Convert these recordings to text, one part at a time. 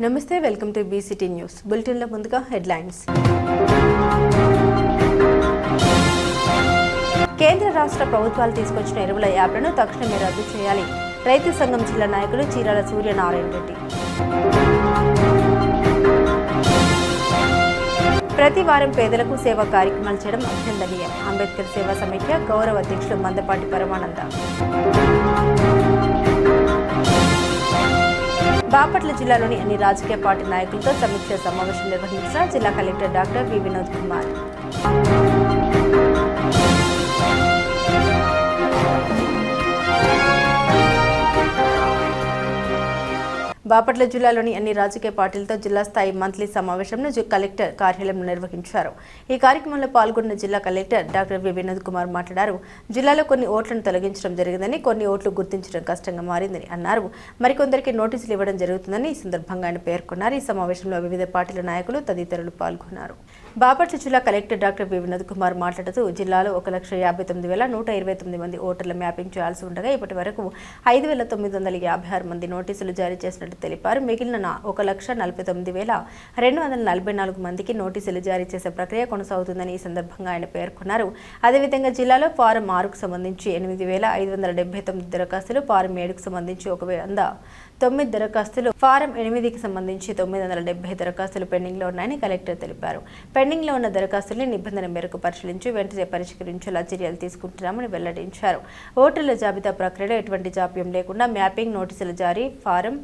నమస్తే, welcome to BCT news బులెటిన్లో ముందుగా హెడ్లైన్స్. కేంద్ర రాష్ట్ర ప్రభుత్వాలు తీసుకొచ్చిన ఎరువుల యాప్లను తక్షణమే రద్దు చేయాలి. రైతు సంఘం జిల్లా నాయకులు చీరాల సూర్యనారాయణ రెడ్డి. ప్రతి వారం పేదలకు సేవా కార్యక్రమాలు చేయడం అభినందనీయం. అంబేద్కర్ సేవా సమైక్య గౌరవ అధ్యక్షులు మందపాటి పరమానంద. బాపట్ల జిల్లాలోని అన్ని రాజకీయ పార్టీ నాయకులతో సమీక్ష సమావేశం నిర్వహించిన జిల్లా collector doctor V Vinod Kumar. Bapatla జిల్లాలోని అన్ని రాజకీయ పార్టీలతో జిల్లా స్థాయి మంత్లీ సమావేశంను కలెక్టర్ కార్యాలయంలో నిర్వహించారు. ఈ కార్యక్రమంలో పాల్గొన్న జిల్లా collector doctor V Vinod Kumar మాట్లాడారు. జిల్లాలో కొన్ని ఓట్లను తొలగించడం జరిగిందని, కొన్ని ఓట్లు గుర్తించడం కష్టంగా మారిందని అన్నారు. మరికొందరికి నోటీసులు ఇవ్వడం జరుగుతుందని ఈ సందర్భంగా ఆయన పేర్కొన్నారు. ఈ సమావేశంలో వివిధ పార్టీల నాయకులు తదితరులు పాల్గొన్నారు. బాపట్ల జిల్లా collector doctor V Vinod Kumar మాట్లాడుతూ జిల్లాలో 1,59,129 మంది ఓటర్ల మ్యాపింగ్ చేయాల్సి ఉండగా ఇప్పటి వరకు 5,956 మంది నోటీసులు జారీ చేసినట్టు తెలిపారు. మిగిలిన 1,49,244 మందికి నోటీసులు జారీ చేసే ప్రక్రియ కొనసాగుతుందని ఈ సందర్భంగా ఆయన పేర్కొన్నారు. అదేవిధంగా జిల్లాలో ఫారం 6కు సంబంధించి 8,599 దరఖాస్తులు, ఫారం 7కు సంబంధించి 1,109 దరఖాస్తులు, ఫారం 8కి సంబంధించి 970 దరఖాస్తులు పెండింగ్ లో ఉన్నాయని కలెక్టర్ తెలిపారు. పెండింగ్ లో ఉన్న దరఖాస్తుల్ని నిబంధన మేరకు పరిశీలించి వెంటనే పరిష్కరించేలా చర్యలు తీసుకుంటున్నామని వెల్లడించారు. ఓటర్ల జాబితా ప్రక్రియలో ఎటువంటి జాప్యం లేకుండా మ్యాపింగ్, నోటీసుల జారీ, ఫారం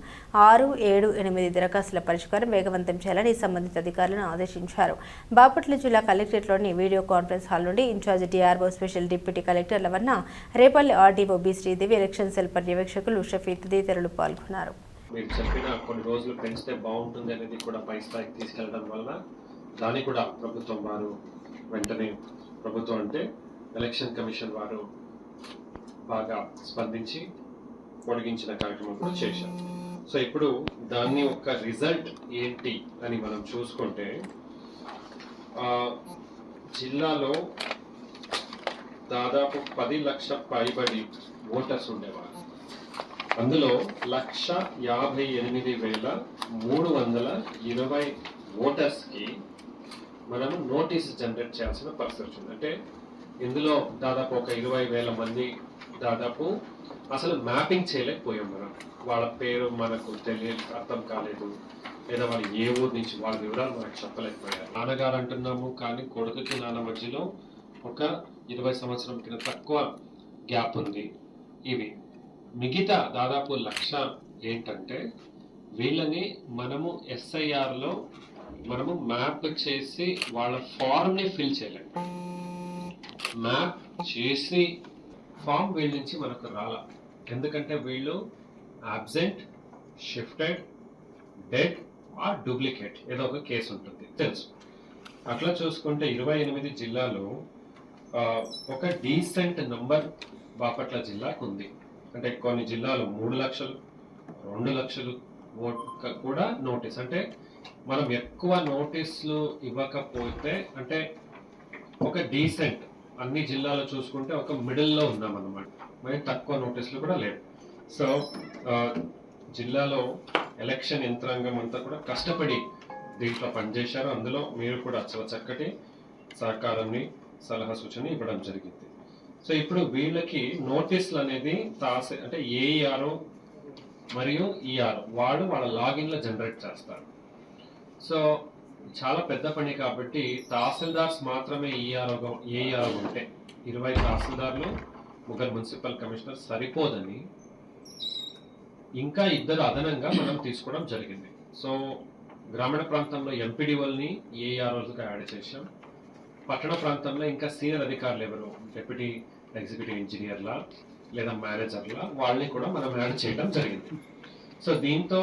6, 7, 8 దరఖాస్తుల పరిష్కారం వేగవంతం చేయాలని సంబంధిత అధికారులను ఆదేశించారు. బాపట్ల జిల్లా కలెక్టరేట్లోని వీడియో కాన్ఫరెన్స్ హాల్ నుండి in charge DRO, special deputy collector Lavanna, Repalle RDO B Sridevi, election cell పర్యవేక్షకులు షఫీ తదితరులు పాల్గొన్నారు. మీరు చెప్పిన కొన్ని రోజులు పెంచితే బాగుంటుంది అనేది కూడా పై స్థాయికి తీసుకెళ్లడం వల్ల దాన్ని కూడా ప్రభుత్వం వారు వెంటనే, ప్రభుత్వం అంటే ఎలక్షన్ కమిషన్ వారు బాగా స్పందించి పొడిగించిన కార్యక్రమం కూడా చేశారు. సో ఇప్పుడు దాన్ని ఒక రిజల్ట్ ఏంటి అని మనం చూసుకుంటే, జిల్లాలో దాదాపు 10 లక్షల పైబడి ఓటర్స్ ఉండేవారు. అందులో 1,58,320 ఓటర్స్కి మనము నోటీస్ జనరేట్ చేయాల్సిన పరిస్థితి ఉంది. అంటే ఇందులో దాదాపు ఒక 20,000 మంది దాదాపు అసలు మ్యాపింగ్ చేయలేకపోయాం. మనం వాళ్ళ పేరు మనకు అర్థం కాలేదు, లేదా వాళ్ళు ఏ ఊరు నుంచి, వాళ్ళ వివరాలు మనకు చెప్పలేకపోయారు. నాన్నగారు అంటున్నాము కానీ కొడుకుకి నాన్న మధ్యలో ఒక 20 సంవత్సరం కింద తక్కువ గ్యాప్ ఉంది. ఇవి మిగతా దాదాపు 1,00,000 ఏంటంటే వీళ్ళని మనము SIRలో మనము మ్యాప్ చేసి వాళ్ళ ఫార్మ్ని ఫిల్ చేయలేము. మ్యాప్ చేసి ఫామ్ వీళ్ళ నుంచి మనకు రాల, ఎందుకంటే వీళ్ళు absent, shifted, dead or duplicate ఏదో ఒక కేసు ఉంటుంది తెలుసు. అట్లా చూసుకుంటే 28 జిల్లాలో ఒక డీసెంట్ నంబర్ బాపట్ల జిల్లాకు ఉంది. అంటే కొన్ని జిల్లాలు 3 లక్షలు, 2 లక్షలు కూడా నోటీస్. అంటే మనం ఎక్కువ నోటీసులు ఇవ్వకపోతే, అంటే ఒక డీసెంట్ అన్ని జిల్లాలో చూసుకుంటే ఒక మిడిల్లో ఉన్నామన్నమాట. మరి తక్కువ నోటీసులు కూడా లేవు. సో జిల్లాలో ఎలక్షన్ యంత్రాంగం అంతా కూడా కష్టపడి దీంట్లో పనిచేశారు. అందులో మీరు కూడా చక్కటి సహకారాన్ని, సలహా సూచన ఇవ్వడం జరిగింది. సో ఇప్పుడు వీళ్ళకి నోటీసులు అనేది అంటే ఏఈఆర్ఓ మరియు ఈఆర్ఓ వాళ్ళు వాళ్ళ లాగిన్లో జనరేట్ చేస్తారు. సో చాలా పెద్ద పని కాబట్టి తహసీల్దార్స్ మాత్రమే ఏఈఆర్ఓ ఉంటే 20 తహసీల్దార్లు, 3 మున్సిపల్ కమిషనర్ సరిపోదని ఇంకా 2 అదనంగా మనం తీసుకోవడం జరిగింది. సో గ్రామీణ ప్రాంతంలో ఎంపీడీఓల్ని ఏఈఆర్ఓలుగా యాడ్ చేశాం. పట్టణ ప్రాంతంలో ఇంకా సీనియర్ అధికారులు ఎవరు, డెప్యూటీ ఎగ్జిక్యూటివ్ ఇంజనీర్లా లేదా మేనేజర్లా, వాళ్ళని కూడా మనం యాడ్ చేయడం జరిగింది. సో దీంతో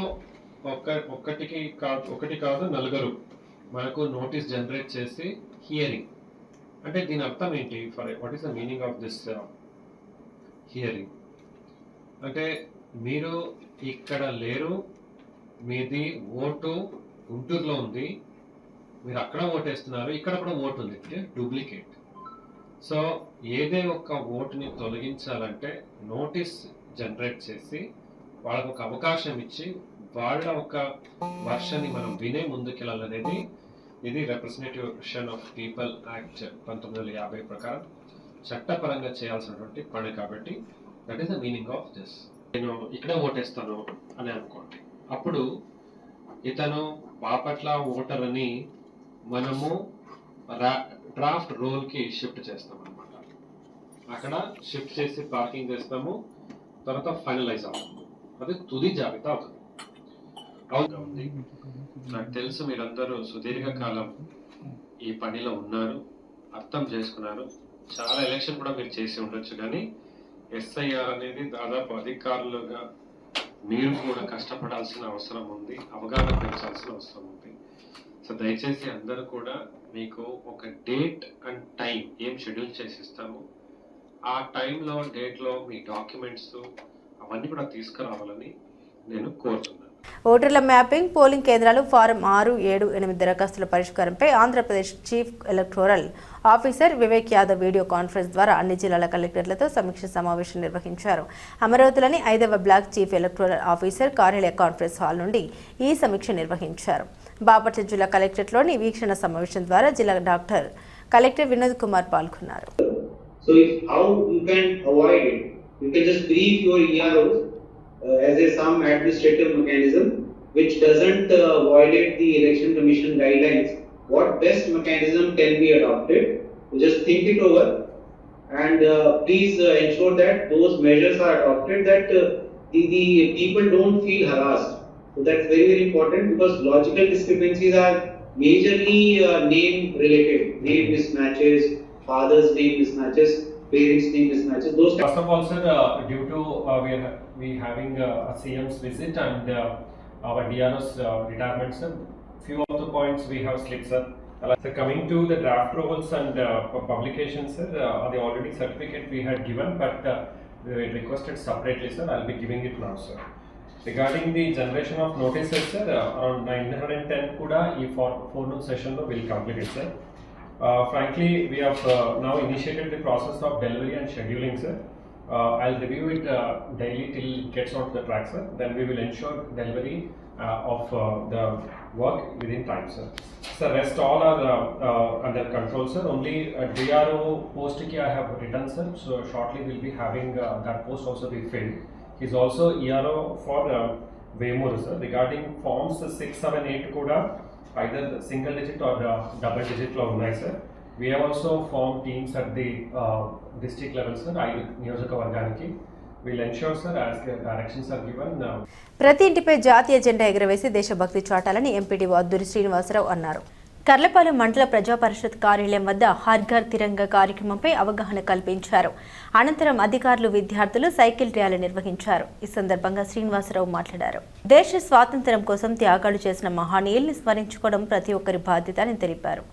ఒకటి కాదు 4 మనకు నోటీస్ జనరేట్ చేసి హియరింగ్. అంటే దీని అర్థం ఏంటి? What is the meaning of this hearing? అంటే మీరు ఇక్కడ లేరు, మీది ఓటు గుంటూరులో ఉంది, మీరు అక్కడ ఓటేస్తున్నారు, ఇక్కడ కూడా ఓటు ఉంది, డూప్లికేట్. సో ఏదే ఒక్క ఓటుని తొలగించాలంటే నోటీస్ జనరేట్ చేసి వాళ్ళకు ఒక అవకాశం ఇచ్చి వాళ్ళ ఒక వర్షన్ని మనం వినే ముందుకెళ్ళాలనేది ఇది రిప్రజెంటేషన్ ఆఫ్ పీపుల్ యాక్ట్ 1950 ప్రకారం చట్టపరంగా చేయాల్సినటువంటి పని కాబట్టి that is the meaning of this. నేను ఇక్కడే ఓటేస్తాను అని అనుకోండి, అప్పుడు ఇతను బాపట్ల ఓటర్ అని మనము డ్రాఫ్ట్ రోల్కి షిఫ్ట్ చేస్తాం అనమాట. అక్కడ షిఫ్ట్ చేసి పార్కింగ్ చేస్తాము, తర్వాత ఫైనలైజ్ అవుతుంది. అది తుది జాబితా అవుతుంది. ఉంది, నాకు తెలుసు మీరందరూ సుదీర్ఘకాలం ఈ పనిలో ఉన్నారు, అర్థం చేసుకున్నారు, చాలా ఎలక్షన్ కూడా మీరు చేసి ఉండొచ్చు. కానీ ఎస్ఐఆర్ అనేది దాదాపు అధికారులుగా మీరు కూడా కష్టపడాల్సిన అవసరం ఉంది, అవగాహన పెంచాల్సిన అవసరం ఉంది. సో దయచేసి అందరూ కూడా మీకు ఒక డేట్ అండ్ టైం ఏం షెడ్యూల్ చేసి ఇస్తాము, ఆ టైంలో డేట్లో మీ డాక్యుమెంట్స్ అవన్నీ కూడా తీసుకురావాలని నేను కోరుతున్నాను. ఓటర్ల మ్యాపింగ్, పోలింగ్ కేంద్రాలు, ఫారం 6, 7, 8 దరఖాస్తుల పరిష్కారంపై Andhra Pradesh chief electoral officer Vivek Yadav video conference ద్వారా అన్ని జిల్లాల కలెక్టర్లతో సమీక్ష సమావేశం నిర్వహించారు. అమరావతిలోని 5వ బ్లాక్ చీఫ్ ఎలక్టోరల్ ఆఫీసర్ కార్యాలయ కాన్ఫరెన్స్ హాల్ నుండి ఈ సమీక్ష నిర్వహించారు. బాపట్ల జిల్లా కలెక్టరేట్లోని వీక్షణ సమావేశం ద్వారా జిల్లా కలెక్టర్ వినోద్ కుమార్ పాల్గొన్నారు. So how you can avoid it? You can just brief your EROs as some administrative mechanism which doesn't violate the election commission guidelines. What best mechanism can be adopted? So just think it over and please ensure that those measures are adopted that the people don't feel harassed. So that's very very important because logical discrepancies are majorly name related, name mismatches, father's name mismatches, parents name mismatches. Those. First of all, sir, due to we having a CM's visit and our DRO's retirement, sir, few of the points we have slipped, sir. So coming to the draft rules and publications, sir, the already certificate we had given, but we requested separately, sir. I'll be giving it now, sir. Regarding the generation of notices, sir, around 910 kuda ee forenoon session lo will complete it, sir. Frankly, we have now initiated the process of delivery and scheduling, sir. I'll review it daily till it gets onto the track, sir. Then we will ensure delivery of the work within time, sir. So rest all are under control, sir. Only DRO post ki I have written, sir. So shortly we'll be having that post also be filled. He's also ERO for Vemur, sir. Regarding forms 6, 7, 8 kuda either single digit or double digit lo unnai, sir. We have also formed teams at the district level, sir. Niyojakavarganiki will ensure, sir, as the directions are given. ప్రతి ఇంటిపై జాతీయ జెండా ఎగురవేసి దేశభక్తి చాటాలని MPDO Adduri Srinivasarao అన్నారు. కర్లపాలెం మండల ప్రజా పరిషత్ కార్యాలయం వద్ద హర్ ఘర్ తిరంగా కార్యక్రమంపై అవగాహన కల్పించారు. అనంతరం అధికారులు, విద్యార్థులు సైకిల్ ర్యాలీ నిర్వహించారు. ఈ సందర్భంగా శ్రీనివాసరావు మాట్లాడారు. దేశ స్వాతంత్ర్యం కోసం త్యాగాలు చేసిన మహనీయుల్ని స్మరించుకోవడం ప్రతి ఒక్కరి బాధ్యత అని తెలిపారు.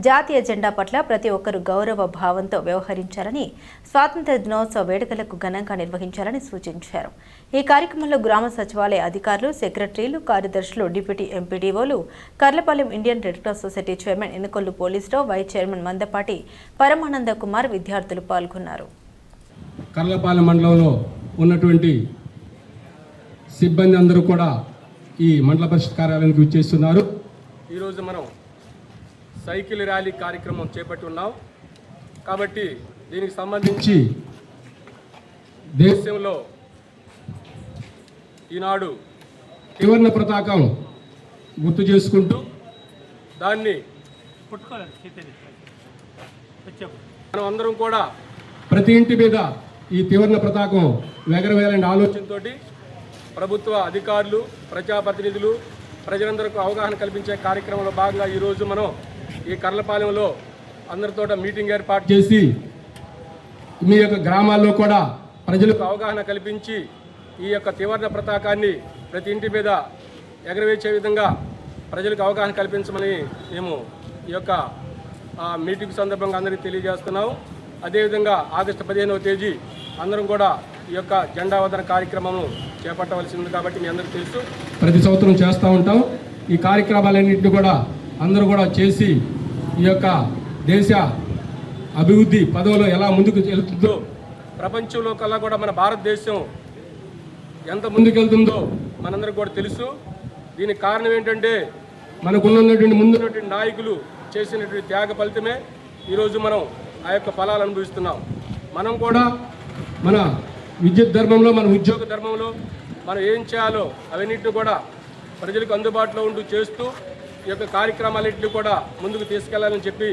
జాతీయ జెండా పట్ల ప్రతి ఒక్కరూ గౌరవ భావంతో వ్యవహరించాలని, స్వాతంత్ర దినోత్సవ వేడుకలకు ఘనంగా నిర్వహించాలని సూచించారు. ఈ కార్యక్రమంలో గ్రామ సచివాలయ అధికారులు, సెక్రటరీలు, కార్యదర్శులు, డిప్యూటీ ఎంపీడీఓలు, Karlapalem Indian red cross society chairman Ennikollu Polisurao, vice chairman Mandapati Paramananda Kumar, విద్యార్థులు పాల్గొన్నారు. కర్లపాలెం మండలంలో ఉన్నటువంటి సిబ్బంది అందరూ కూడా ఈ మండల పరిషత్ కార్యాలయానికి విచ్చేస్తున్నారు. ఈరోజు మనం సైకిల్ ర్యాలీ కార్యక్రమం చేపట్టి ఉన్నాం కాబట్టి దీనికి సంబంధించి దేశంలో ఈనాడు త్రివర్ణ పతాకం గుర్తు చేసుకుంటూ దాన్ని మనం అందరం కూడా ప్రతి ఇంటి మీద ఈ త్రివర్ణ పతాకం ఎగరవేయాలనే ఆలోచనతో ప్రభుత్వ అధికారులు, ప్రజాప్రతినిధులు, ప్రజలందరికీ అవగాహన కల్పించే కార్యక్రమంలో భాగంగా ఈరోజు మనం ఈ కర్లపాలెంలో అందరితో మీటింగ్ ఏర్పాటు చేసి మీ యొక్క గ్రామాల్లో కూడా ప్రజలకు అవగాహన కల్పించి ఈ యొక్క త్రివర్ణ పతాకాన్ని ప్రతి ఇంటి మీద ఎగరవేసే విధంగా ప్రజలకు అవగాహన కల్పించమని మేము ఈ యొక్క మీటింగ్ సందర్భంగా అందరికీ తెలియజేస్తున్నాం. అదేవిధంగా ఆగస్టు 15వ తేదీ అందరం కూడా ఈ యొక్క జెండా వందన కార్యక్రమం చేపట్టవలసింది కాబట్టి మీ అందరికీ తెలుసు, ప్రతి సంవత్సరం చేస్తూ ఉంటాం. ఈ కార్యక్రమాలన్నింటినీ కూడా అందరూ కూడా చేసి ఈ యొక్క దేశ అభివృద్ధి పదవిలో ఎలా ముందుకు వెళ్తుందో ప్రపంచంలో కల్లా కూడా మన భారతదేశం ఎంత ముందుకెళ్తుందో మనందరికీ కూడా తెలుసు. దీనికి కారణం ఏంటంటే మనకున్నటువంటి ముందున్నటువంటి నాయకులు చేసినటువంటి త్యాగ ఫలితమే ఈరోజు మనం ఆ యొక్క ఫలాలు అనుభవిస్తున్నాం. మనం కూడా మన విద్యుత్ ధర్మంలో, మన ఉద్యోగ ధర్మంలో మనం ఏం చేయాలో అవన్నింటినీ కూడా ప్రజలకు అందుబాటులో ఉంటూ చేస్తూ ఈ యొక్క కార్యక్రమాలన్నింటినీ కూడా ముందుకు తీసుకెళ్లాలని చెప్పి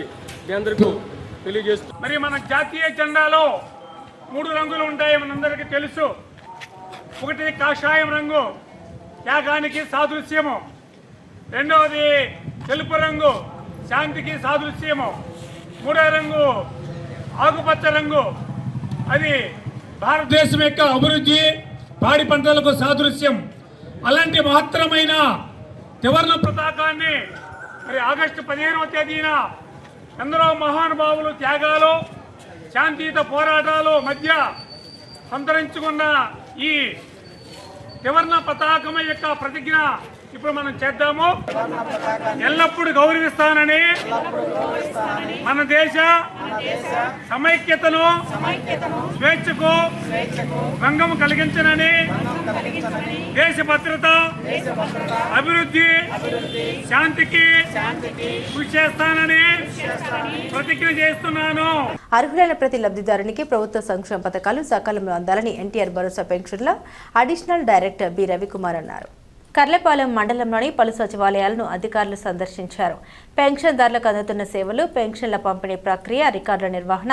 మీ అందరికీ తెలియజేస్తూ, మరి మన జాతీయ జెండాలో 3 రంగులు ఉంటాయి, మనందరికీ తెలుసు. ఒకటి కాషాయం రంగు, త్యాగానికి సాదృశ్యము. రెండవది తెలుపు రంగు, శాంతికి సాదృశ్యము. మూడవ రంగు ఆకుపచ్చ రంగు, అది భారతదేశం యొక్క అభివృద్ధి, పాడి పంటలకు సాదృశ్యం. అలాంటి మహత్తరమైన త్రివర్ణ పతాకాన్ని మరి ఆగస్టు 15వ తేదీన ఎందరో మహానుభావులు త్యాగాలు, శాంతియుత పోరాటాలు మధ్య సంతరించుకున్న ఈ త్రివర్ణ పతాకం యొక్క ప్రతిజ్ఞ ఇప్పుడు మనం చేద్దాము. ఎల్లప్పుడూ గౌరవిస్తానని, మన దేశ సమైక్యతను, స్వేచ్ఛకు భంగం కలిగించనని, దేశ భద్రత, అభివృద్ధి, శాంతికి కృషి చేస్తానని ప్రతిజ్ఞ చేస్తున్నాను. అర్హులైన ప్రతి లబ్ధిదారునికి ప్రభుత్వ సంక్షేమ పథకాలు సకాలంలో అందాలని ఎన్టీఆర్ భరోసా పెన్షన్ల అడిషనల్ డైరెక్టర్ బి రవికుమార్ అన్నారు. కర్లపాలెం మండలంలోని పలు సచివాలయాలను అధికారులు సందర్శించారు. పెన్షన్దారులకు అందుతున్న సేవలు, పెన్షన్ల పంపిణీ ప్రక్రియ, రికార్డుల నిర్వహణ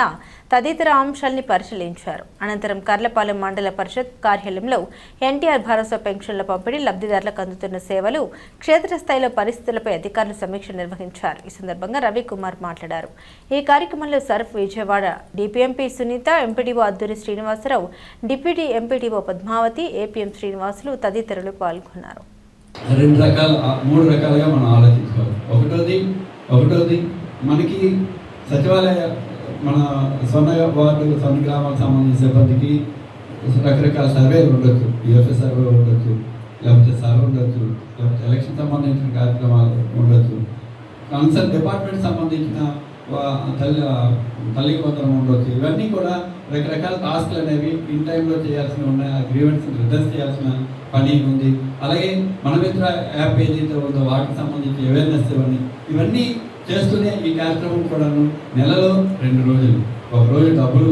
తదితర అంశాలని పరిశీలించారు. అనంతరం కర్లపాలెం మండల పరిషత్ కార్యాలయంలో ఎన్టీఆర్ భరోసా పెన్షన్ల పంపిణీ, లబ్ధిదారులకు అందుతున్న సేవలు, క్షేత్రస్థాయిలో పరిస్థితులపై అధికారులు సమీక్ష నిర్వహించారు. ఈ సందర్భంగా రవికుమార్ మాట్లాడారు. ఈ కార్యక్రమంలో SERP Vijayawada DPMP Sunitha, MPDO Adduri Srinivasarao, deputy MPDO Padmavathi, APM Srinivasulu తదితరులు పాల్గొన్నారు. 3 రకాలుగా మనం ఆలోచించుకోవాలి. ఒకటోది మనకి సచివాలయ, మన సొంత వార్డు, సొంత గ్రామాలకు సంబంధించిన సిబ్బందికి రకరకాల సర్వేలు ఉండొచ్చు. యూఎఫ్ఎస్ సర్వే ఉండొచ్చు, లేకపోతే సర్వే ఉండొచ్చు, లేకపోతే ఎలక్షన్ సంబంధించిన కార్యక్రమాలు ఉండొచ్చు, కన్సర్న్ డిపార్ట్మెంట్ సంబంధించిన తల్లికి వందనం ఉండొచ్చు. ఇవన్నీ కూడా రకరకాల టాస్క్లు అనేవి ఇన్ టైంలో చేయాల్సిన ఉన్నాయి. ఆ గ్రీవెన్స్ రిడ్రెస్ చేయాల్సిన పని ఉంది. అలాగే మన మిత్ర యాప్ ఏదైతే ఉందో వాటికి సంబంధించి అవేర్నెస్ ఇవన్నీ చేస్తూనే ఈ కార్యక్రమం కూడాను నెలలో 2 రోజులు, ఒక రోజు డబ్బులు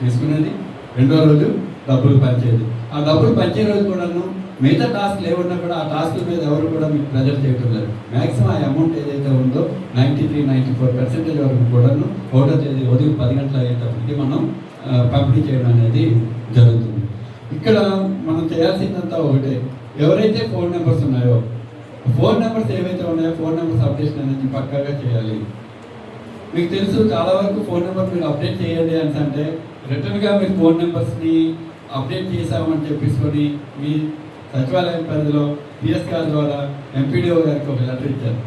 తీసుకునేది, 2వ రోజు డబ్బులు పంచేది. ఆ డబ్బులు పంచే రోజు కూడాను మిగతా టాస్క్లు ఏమన్నా కూడా ఆ టాస్క్ల మీద ఎవరు కూడా మీకు ప్రెజర్ చేయటం లేదు. మ్యాక్సిమం ఆ అమౌంట్ ఏదైతే ఉందో 93-94% వరకు కూడాను ఒకటో తేదీ ఉదయం 10 గంటల అయ్యేటప్పటికి మనం పంపిణీ చేయడం అనేది జరుగుతుంది. ఇక్కడ మనం చేయాల్సిందంతా ఒకటే, ఎవరైతే ఫోన్ నెంబర్స్ ఉన్నాయో, ఫోన్ నెంబర్స్ ఏవైతే ఉన్నాయో ఫోన్ నెంబర్స్ అప్డేషన్ అనేది పక్కాగా చేయాలి. మీకు తెలుసు, చాలా వరకు ఫోన్ నెంబర్ మీరు అప్డేట్ చేయండి అంటే రిటర్న్గా మీరు ఫోన్ నెంబర్స్ని అప్డేట్ చేసామని చెప్పేసుకొని మీ సచివాలయం పరిధిలో పిఎస్ గారి ద్వారా ఎంపీడీఓ గారికి ఒక లెటర్ ఇచ్చారు.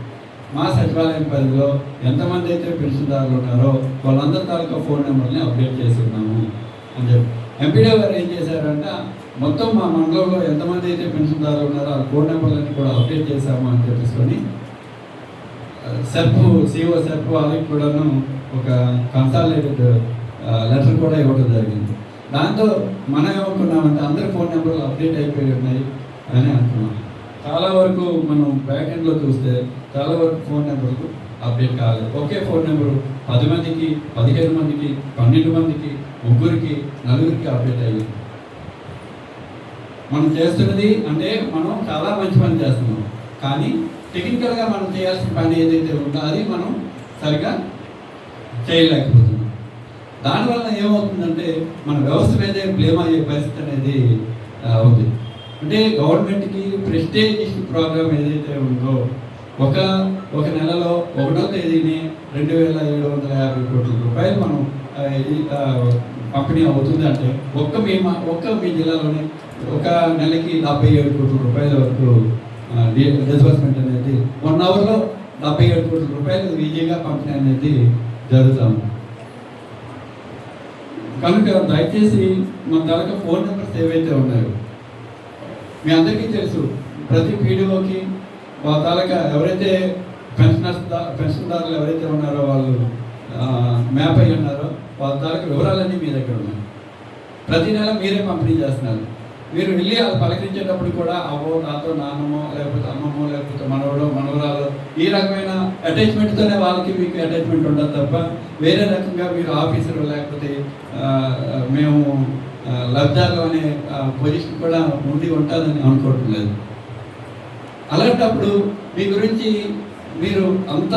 మా సచివాలయం పరిధిలో ఎంతమంది అయితే పెన్షన్దారులు ఉన్నారో వాళ్ళందరి తాలూకా ఫోన్ నెంబర్ని అప్డేట్ చేసి ఉన్నాము అని చెప్పి ఎంపీడీఓ గారు ఏం చేశారంటే మొత్తం మా మండలంలో ఎంతమంది అయితే పెన్షన్దారులు ఉన్నారో ఆ ఫోన్ నెంబర్లన్నీ కూడా అప్డేట్ చేశాము అని చెప్పేసుకొని సిఓ సెర్ప్ వాళ్ళకి కూడాను ఒక కన్సాలిడేటెడ్ లెటర్ కూడా ఇవ్వడం జరిగింది. దాంతో మనం ఏమనుకున్నామంటే అందరి ఫోన్ నెంబర్లు అప్డేట్ అయిపోయి ఉన్నాయి అని అనుకున్నాం. చాలా వరకు మనం బ్యాక్ ఎండ్లో చూస్తే చాలా వరకు ఫోన్ నెంబర్లు అప్డేట్ కాలేదు. ఒకే ఫోన్ నెంబరు 10 మందికి, 15 మందికి, 12 మందికి, 3కి, 4కి అప్డేట్ అయ్యింది. మనం చేస్తున్నది అంటే మనం చాలా మంచి పని చేస్తున్నాం, కానీ టెక్నికల్గా మనం చేయాల్సిన పని ఏదైతే ఉందో అది మనం సరిగా చేయలేకపోతున్నాం. దానివల్ల ఏమవుతుందంటే మన వ్యవస్థ మీదే బ్లేమ్ అయ్యే పరిస్థితి అనేది ఉంది. అంటే గవర్నమెంట్కి ప్రెస్టేజ్ ప్రోగ్రామ్ ఏదైతే ఉందో ఒక నెలలో 1వ తేదీని 2750 కోట్ల రూపాయలు మనం పంపిణీ అవుతుంది అంటే ఒక్క మీ జిల్లాలోనే ఒక నెలకి 77 కోట్ల రూపాయల వరకు డిస్బర్స్మెంట్ అనేది 1 అవర్లో 77 కోట్ల రూపాయలు ఈజీగా పంపిణీ అనేది జరుగుతాము. కనుక దయచేసి మన తాలూకా ఫోన్ నెంబర్స్ ఏవైతే ఉన్నాయో మీ అందరికీ తెలుసు, ప్రతి పీడీఓకి వాళ్ళ తాలూకా ఎవరైతే పెన్షన్దారులు ఎవరైతే ఉన్నారో వాళ్ళు మ్యాప్ అయ్యి ఉన్నారో వాళ్ళ తాలూకా వివరాలన్నీ మీ దగ్గర ఉన్నాయి. ప్రతి నెల మీరే పంపిణీ చేస్తున్నారు. మీరు వెళ్ళి అది పలకరించేటప్పుడు కూడా అవ్వో నాతో నాన్నమో లేకపోతే అమ్మమ్మో లేకపోతే మనవడో మనవరాలో ఈ రకమైన అటాచ్మెంట్తోనే వాళ్ళకి మీకు అటాచ్మెంట్ ఉండదు తప్ప వేరే రకంగా మీరు ఆఫీసర్ లేకపోతే మేము లబ్ధాలు అనే పొజిషన్ కూడా ఉండి ఉంటుందని అనుకోవటం లేదు. అలాంటప్పుడు మీ గురించి మీరు అంత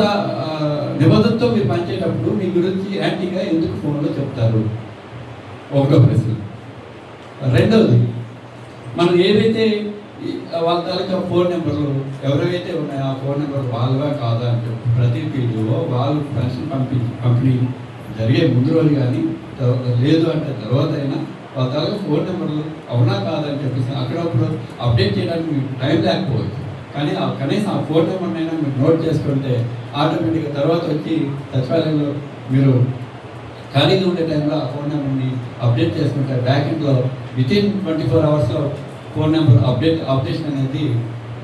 నిబద్ధతతో మీరు పనిచేటప్పుడు మీ గురించి యాంటీగా ఎందుకు ఫోన్లో చెప్తారు? ఒకటో ప్రశ్న. రెండవది, మనం ఏదైతే వాళ్ళ తాలూకా ఫోన్ నెంబర్లు ఎవరైతే ఉన్నాయో ఆ ఫోన్ నెంబర్ వాళ్ళవా కాదా అని చెప్పి ప్రతి ఫీల్డ్లో వాళ్ళు పెన్షన్ పంపిణీ జరిగే ముందు రోజు కానీ లేదు అంటే తర్వాత అయినా వాళ్ళ తాలూకా ఫోన్ నెంబర్లు అవునా కాదని చెప్పేసి అక్కడప్పుడు అప్డేట్ చేయడానికి మీకు టైం లేకపోవచ్చు. కానీ కనీసం ఆ ఫోన్ నెంబర్నైనా మీరు నోట్ చేసుకుంటే ఆటోమేటిక్గా తర్వాత వచ్చి సచివాలయంలో మీరు ఖాళీగా ఉండే టైంలో ఆ ఫోన్ నెంబర్ని అప్డేట్ చేసుకుంటే బ్యాక్ ఎండ్లో వితిన్ 24 అవర్స్లో ఫోన్ నెంబర్ అప్డేషన్ అనేది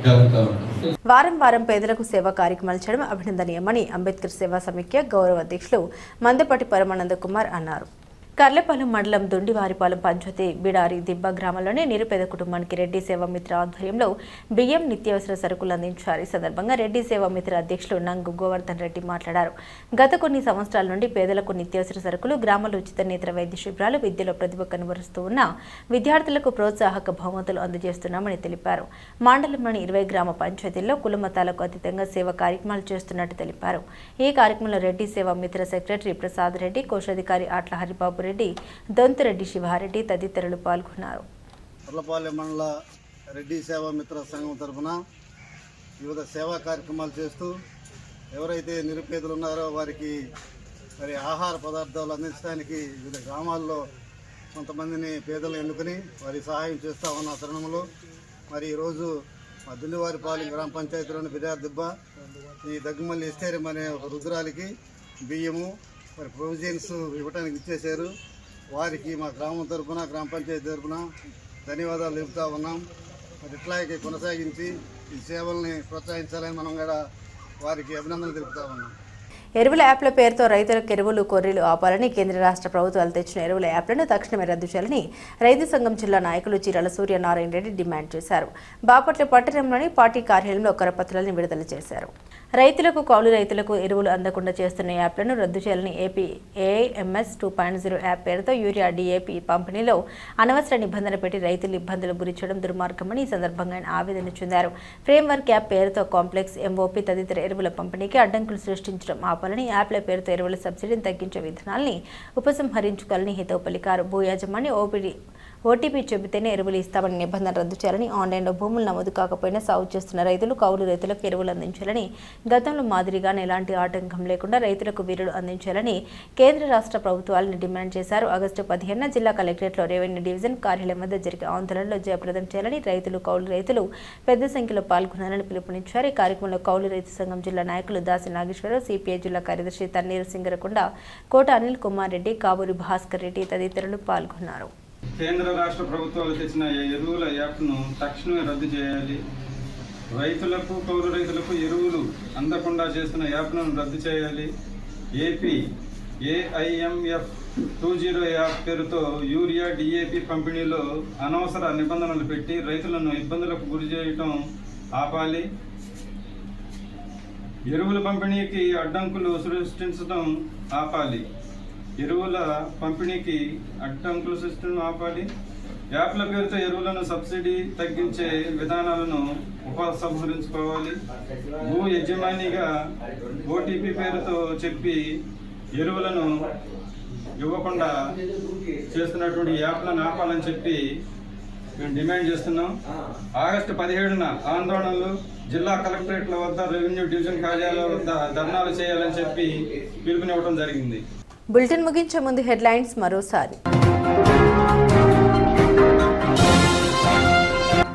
జరుగుతూ ఉంటుంది. వారం వారం పేదలకు సేవా కార్యక్రమాలు చేయడం అభినందనీయమని అంబేద్కర్ సేవా సమైక్య గౌరవ అధ్యక్షులు మందపాటి పరమానంద కుమార్ అన్నారు. కర్లపాలెం మండలం దొండివారిపాలెం పంచాయతీ బిడారి దిబ్బ గ్రామంలోని నిరుపేద కుటుంబానికి రెడ్డి సేవా మిత్ర ఆధ్వర్యంలో బియ్యం నిత్యావసర సరుకులు అందించారు. ఈ సందర్భంగా రెడ్డి సేవా మిత్ర అధ్యక్షులు నంగు గోవర్ధన్ రెడ్డి మాట్లాడారు. గత కొన్ని సంవత్సరాల నుండి పేదలకు నిత్యావసర సరుకులు, గ్రామాల్లో ఉచిత నేత్ర వైద్య శిబిరాలు, విద్యలో ప్రతిభ కనబరుస్తూ ఉన్న విద్యార్థులకు ప్రోత్సాహక బహుమతులు అందజేస్తున్నామని తెలిపారు. మండలంలోని 20 గ్రామ పంచాయతీల్లో కులమతాలకు అతీతంగా సేవా కార్యక్రమాలు చేస్తున్నట్టు తెలిపారు. ఈ కార్యక్రమంలో రెడ్డి సేవా మిత్ర సెక్రటరీ ప్రసాద్ రెడ్డి, కోశాధికారి ఆట్ల హరిబాబు రెడ్డి, దొంతురెడ్డి శివారెడ్డి తదితరులు పాల్గొన్నారు. కర్లపాలెం మండల రెడ్డి సేవా మిత్ర సంఘం తరఫున వివిధ సేవా కార్యక్రమాలు చేస్తూ ఎవరైతే నిరుపేదలు ఉన్నారో వారికి మరి ఆహార పదార్థాలు అందించడానికి వివిధ గ్రామాల్లో కొంతమందిని పేదలు ఎన్నుకొని వారి సహాయం చేస్తూ ఉన్న తరుణంలో మరి ఈరోజు మా దుండివారిపాలెం గ్రామ పంచాయతీలోని బిడారి దిబ్బ ఈ దగ్గుమల్లి ఎస్టేరియం అనే ఒక రుద్రాలకి బియ్యము మరి ప్రొవిజన్స్ ఇవ్వడానికి ఇచ్చేశారు. వారికి మా గ్రామం తరఫున గ్రామ పంచాయతీ తరఫున ధన్యవాదాలు చెబుతూ ఉన్నాం. మరి ఇట్లాగే కొనసాగించి ఈ సేవల్ని ప్రోత్సహించాలని మనం కూడా వారికి అభినందనలు తెలుపుతా ఉన్నాం. ఎరువుల యాప్ల పేరుతో రైతులకు ఎరువులు, కొర్రీలు ఆపాలని కేంద్ర రాష్ట్ర ప్రభుత్వాలు తెచ్చిన ఎరువుల యాప్లను తక్షణమే రద్దు చేయాలని రైతు సంఘం జిల్లా నాయకులు చీరాల సూర్యనారాయణ రెడ్డి డిమాండ్ చేశారు. బాపట్ల పట్టణంలోని పార్టీ కార్యాలయంలో కరపత్రాలను విడుదల చేశారు. రైతులకు, కౌలు రైతులకు ఎరువులు అందకుండా చేస్తున్న యాప్లను రద్దు చేయాలని ఏపీ ఏఐఎంఎస్ 2.0 యాప్ పేరుతో యూరియా, డిఏపీ పంపిణీలో అనవసర నిబంధన పెట్టి రైతులు ఇబ్బందులకు గురి చేయడం దుర్మార్గమని ఈ సందర్భంగా ఆయన ఆవేదన చెందారు. ఫ్రేమ్వర్క్ యాప్ పేరుతో కాంప్లెక్స్, ఎంఓపీ తదితర ఎరువుల పంపిణీకి అడ్డంకులు సృష్టించడం ఆపాలని, యాప్ల పేరుతో ఎరువుల సబ్సిడీని తగ్గించే విధానాల్ని ఉపసంహరించుకోవాలని హితవు పలికారు. భూ యాజమాన్య ఓటీపీ చెబితేనే ఎరువులు ఇస్తామని నిబంధన రద్దు చేయాలని, ఆన్లైన్లో భూములు నమోదు కాకపోయినా సాగు చేస్తున్న రైతులు, కౌలు రైతులకు ఎరువులు అందించాలని, గతంలో మాదిరిగానే ఎలాంటి ఆటంకం లేకుండా రైతులకు వీరులు అందించాలని కేంద్ర రాష్ట్ర ప్రభుత్వాలను డిమాండ్ చేశారు. ఆగస్టు 15న జిల్లా కలెక్టరేట్లో రెవెన్యూ డివిజన్ కార్యాలయం వద్ద జరిగే ఆందోళనలో జయప్రదం చేయాలని రైతులు, కౌలు రైతులు పెద్ద సంఖ్యలో పాల్గొనాలని పిలుపునిచ్చారు. ఈ కార్యక్రమంలో కౌలు రైతు సంఘం జిల్లా నాయకులు దాసి నాగేశ్వరరావు, సిపిఐ జిల్లా కార్యదర్శి తన్నీరు సింగరకొండ, కోట అనిల్ కుమార్ రెడ్డి, కావూరి భాస్కర్ రెడ్డి తదితరులు పాల్గొన్నారు. కేంద్ర రాష్ట్ర ప్రభుత్వాలు తెచ్చిన ఎరువుల యాప్ను తక్షణమే రద్దు చేయాలి. రైతులకు, కౌలు రైతులకు ఎరువులు అందకుండా చేస్తున్న యాప్ను రద్దు చేయాలి. ఏపీ ఏఐఎంఎఫ్ 2.0 యాప్ పేరుతో యూరియా, డిఏపి పంపిణీలో అనవసర నిబంధనలు పెట్టి రైతులను ఇబ్బందులకు గురి చేయటం ఆపాలి. ఎరువుల పంపిణీకి అడ్డంకులు సృష్టించడం ఆపాలి. ఎరువుల పంపిణీకి అడ్డంకులు సృష్టించడం ఆపాలి. యాప్ల పేరుతో ఎరువులను సబ్సిడీ తగ్గించే విధానాలను ఉపసంహరించుకోవాలి. భూ యజమానిగా ఓటీపీ పేరుతో చెప్పి ఎరువులను ఇవ్వకుండా చేస్తున్నటువంటి యాప్లను ఆపాలని చెప్పి మేము డిమాండ్ చేస్తున్నాం. ఆగస్టు 17న ఆందోళనలు జిల్లా కలెక్టరేట్ల వద్ద, రెవెన్యూ డివిజన్ కార్యాలయాల వద్ద ధర్నాలు చేయాలని చెప్పి పిలుపునివ్వడం జరిగింది. బులెటిన్ ముగించే ముందు హెడ్లైన్స్ మరోసారి.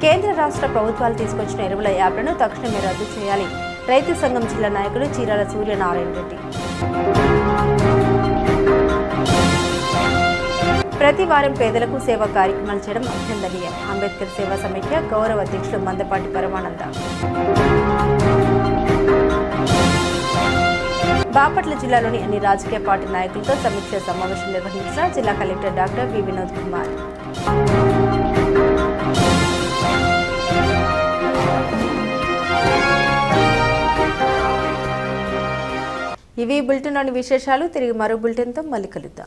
కేంద్ర రాష్ట్ర ప్రభుత్వాలు తీసుకొచ్చిన ఎరువుల యాప్లను తక్షణమే రద్దు చేయాలి. రైతు సంఘం జిల్లా నాయకులు చీరాల సూర్యనారాయణ రెడ్డి. ప్రతి వారం పేదలకు సేవా కార్యక్రమాలు చేయడం అభినందనీయం. అంబేద్కర్ సేవా సమైక్య గౌరవ అధ్యక్షులు మందపాటి పరమానంద. బాపట్ల జిల్లాలోని అన్ని రాజకీయ పార్టీ నాయకులతో సమీక్ష సమావేశం నిర్వహించిన జిల్లా collector doctor V Vinod Kumar. ఇవి బులెటిన్లోని విశేషాలు. తిరిగి మరో బులెటిన్తో మళ్ళీ కలుద్దాం.